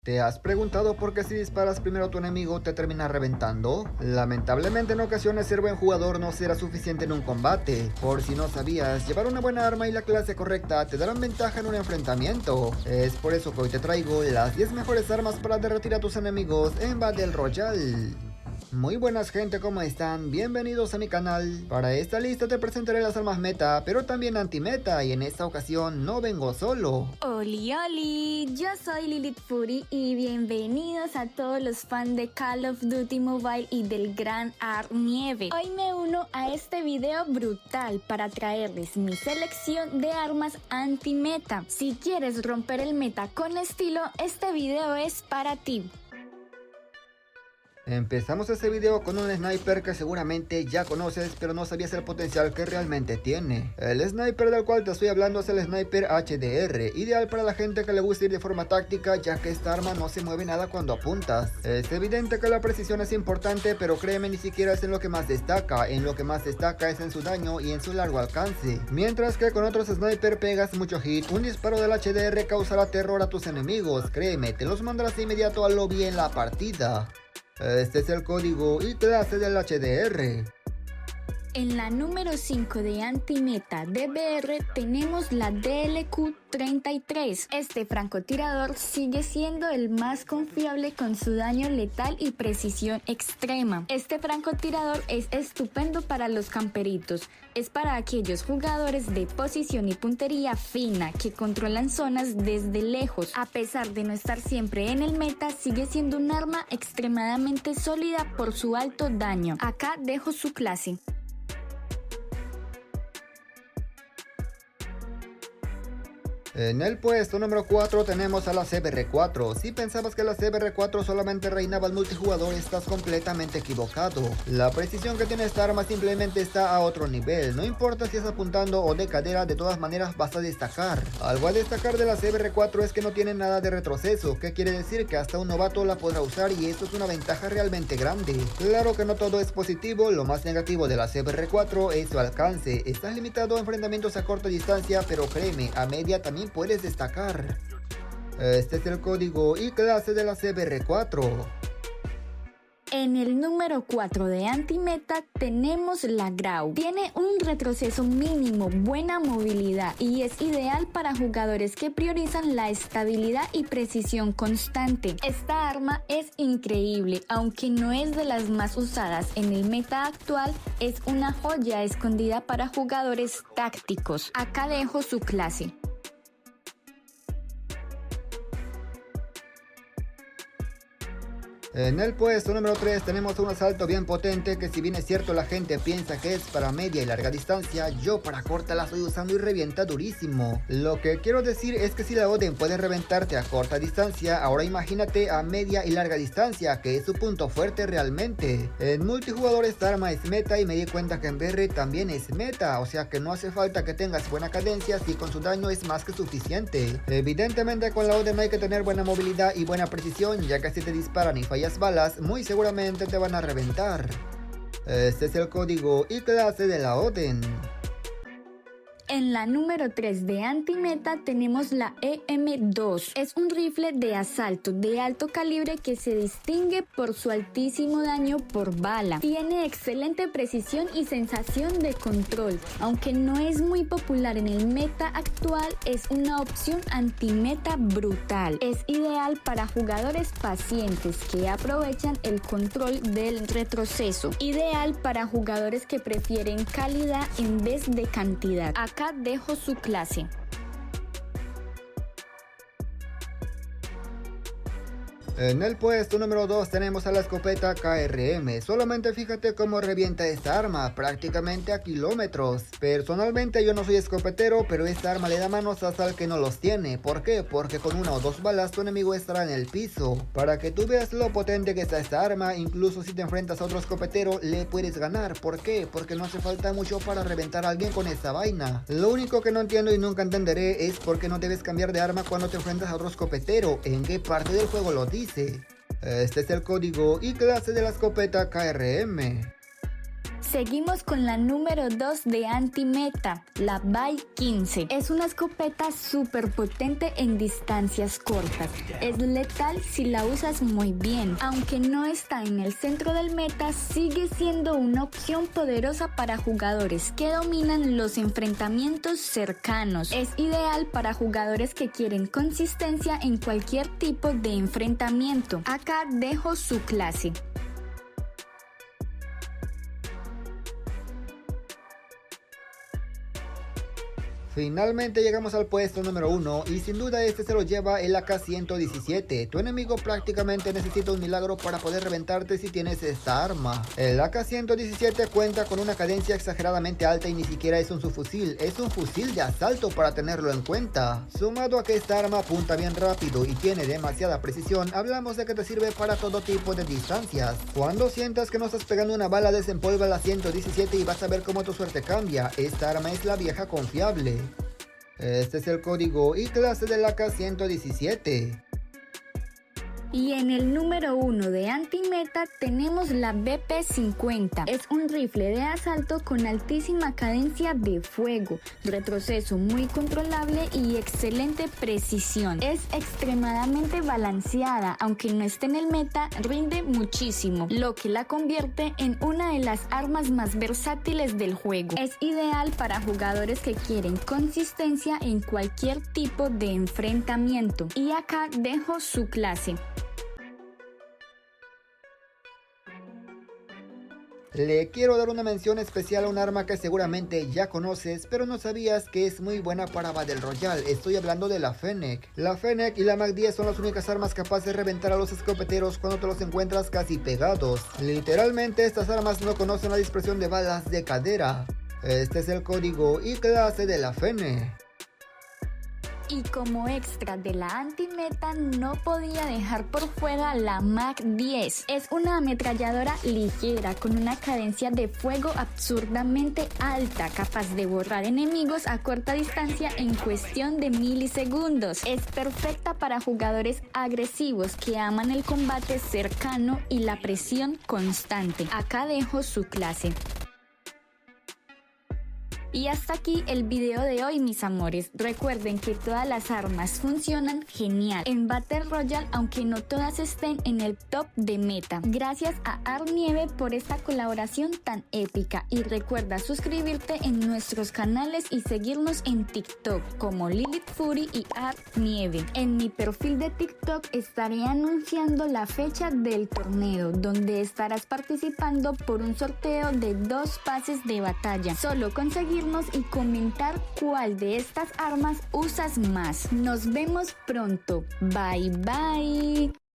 ¿Te has preguntado por qué si disparas primero a tu enemigo te termina reventando? Lamentablemente en ocasiones ser buen jugador no será suficiente en un combate. Por si no sabías, llevar una buena arma y la clase correcta te darán ventaja en un enfrentamiento. Es por eso que hoy te traigo las 10 mejores armas para derretir a tus enemigos en Battle Royale. Muy buenas gente, ¿cómo están? Bienvenidos a mi canal. Para esta lista te presentaré las armas meta, pero también anti-meta, y en esta ocasión no vengo solo. Oli oli, yo soy Lilith Fury y bienvenidos a todos los fans de Call of Duty Mobile y del Gran Ar Nieve. Hoy me uno a este video brutal para traerles mi selección de armas anti-meta. Si quieres romper el meta con estilo, este video es para ti. Empezamos este video con un sniper que seguramente ya conoces, pero no sabías el potencial que realmente tiene. El sniper del cual te estoy hablando es el sniper HDR, ideal para la gente que le gusta ir de forma táctica, ya que esta arma no se mueve nada cuando apuntas. Es evidente que la precisión es importante, pero créeme, ni siquiera es en lo que más destaca. En lo que más destaca es en su daño y en su largo alcance. Mientras que con otros sniper pegas mucho hit, un disparo del HDR causará terror a tus enemigos. Créeme, te los mandarás de inmediato al lobby en la partida. Este es el código y clase del HDR. En la número 5 de anti-meta DBR tenemos la DLQ-33. Este francotirador sigue siendo el más confiable con su daño letal y precisión extrema. Este francotirador es estupendo para los camperitos. Es para aquellos jugadores de posición y puntería fina que controlan zonas desde lejos. A pesar de no estar siempre en el meta, sigue siendo un arma extremadamente sólida por su alto daño. Acá dejo su clase. En el puesto número 4 tenemos a la CBR4. Si pensabas que la CBR4 solamente reinaba al multijugador, estás completamente equivocado. La precisión que tiene esta arma simplemente está a otro nivel. No importa si es apuntando o de cadera, de todas maneras vas a destacar. Algo a destacar de la CBR4 es que no tiene nada de retroceso, que quiere decir que hasta un novato la podrá usar, y esto es una ventaja realmente grande. Claro que no todo es positivo. Lo más negativo de la CBR4 es su alcance. Estás limitado a enfrentamientos a corta distancia, pero créeme, a media también puedes destacar. Este es el código y clase de la CBR4. En el número 4 de anti-meta tenemos la Grau. Tiene un retroceso mínimo, buena movilidad y es ideal para jugadores que priorizan la estabilidad y precisión constante. Esta arma es increíble, aunque no es de las más usadas en el meta actual, es una joya escondida para jugadores tácticos. Acá dejo su clase. En el puesto número 3 tenemos un asalto bien potente que, si bien es cierto la gente piensa que es para media y larga distancia, yo para corta la estoy usando y revienta durísimo. Lo que quiero decir es que si la Oden puede reventarte a corta distancia, ahora imagínate a media y larga distancia, que es su punto fuerte realmente. En multijugador esta arma es meta y me di cuenta que en BR también es meta, o sea que no hace falta que tengas buena cadencia si con su daño es más que suficiente. Evidentemente con la Oden hay que tener buena movilidad y buena precisión, ya que si te disparan y fallas balas, muy seguramente te van a reventar. Este es el código y clase de la Oden. En la número 3 de anti-meta tenemos la EM2. Es un rifle de asalto de alto calibre que se distingue por su altísimo daño por bala. Tiene excelente precisión y sensación de control. Aunque no es muy popular en el meta actual, es una opción anti-meta brutal. Es ideal para jugadores pacientes que aprovechan el control del retroceso. Ideal para jugadores que prefieren calidad en vez de cantidad. Acá dejo su clase. En el puesto número 2 tenemos a la escopeta KRM. Solamente fíjate cómo revienta esta arma, prácticamente a kilómetros. Personalmente yo no soy escopetero, pero esta arma le da manos hasta al que no los tiene. ¿Por qué? Porque con una o dos balas tu enemigo estará en el piso. Para que tú veas lo potente que está esta arma, incluso si te enfrentas a otro escopetero le puedes ganar. ¿Por qué? Porque no hace falta mucho para reventar a alguien con esta vaina. Lo único que no entiendo y nunca entenderé es por qué no debes cambiar de arma cuando te enfrentas a otro escopetero. ¿En qué parte del juego lo dice? Este es el código y clase de la escopeta KRM. Seguimos con la número 2 de Antimeta, la Bay 15. Es una escopeta súper potente en distancias cortas. Es letal si la usas muy bien. Aunque no está en el centro del meta, sigue siendo una opción poderosa para jugadores que dominan los enfrentamientos cercanos. Es ideal para jugadores que quieren consistencia en cualquier tipo de enfrentamiento. Acá dejo su clase. Finalmente llegamos al puesto número 1 y sin duda este se lo lleva el AK-117. Tu enemigo prácticamente necesita un milagro para poder reventarte si tienes esta arma. El AK-117 cuenta con una cadencia exageradamente alta y ni siquiera es un subfusil, es un fusil de asalto para tenerlo en cuenta. Sumado a que esta arma apunta bien rápido y tiene demasiada precisión, hablamos de que te sirve para todo tipo de distancias. Cuando sientas que no estás pegando una bala, desempolva la 117 y vas a ver cómo tu suerte cambia. Esta arma es la vieja confiable. Este es el código y clase del AK-117. Y en el número 1 de Antimeta tenemos la BP-50. Es un rifle de asalto con altísima cadencia de fuego, retroceso muy controlable y excelente precisión. Es extremadamente balanceada, aunque no esté en el meta, rinde muchísimo, lo que la convierte en una de las armas más versátiles del juego. Es ideal para jugadores que quieren consistencia en cualquier tipo de enfrentamiento. Y acá dejo su clase. Le quiero dar una mención especial a un arma que seguramente ya conoces, pero no sabías que es muy buena para Battle Royale. Estoy hablando de la Fennec. La Fennec y la Mag 10 son las únicas armas capaces de reventar a los escopeteros cuando te los encuentras casi pegados. Literalmente estas armas no conocen la dispersión de balas de cadera. Este es el código y clase de la Fennec. Y como extra de la Antimeta no podía dejar por fuera la Mag 10. Es una ametralladora ligera con una cadencia de fuego absurdamente alta, capaz de borrar enemigos a corta distancia en cuestión de milisegundos. Es perfecta para jugadores agresivos que aman el combate cercano y la presión constante. Acá dejo su clase. Y hasta aquí el video de hoy, mis amores. Recuerden que todas las armas funcionan genial en Battle Royale, aunque no todas estén en el top de meta. Gracias a Arnieve por esta colaboración tan épica. Y recuerda suscribirte en nuestros canales y seguirnos en TikTok como Lilith Fury y Arnieve. En mi perfil de TikTok estaré anunciando la fecha del torneo, donde estarás participando por un sorteo de 2 pases de batalla. Solo conseguir y comentar cuál de estas armas usas más. Nos vemos pronto. Bye bye.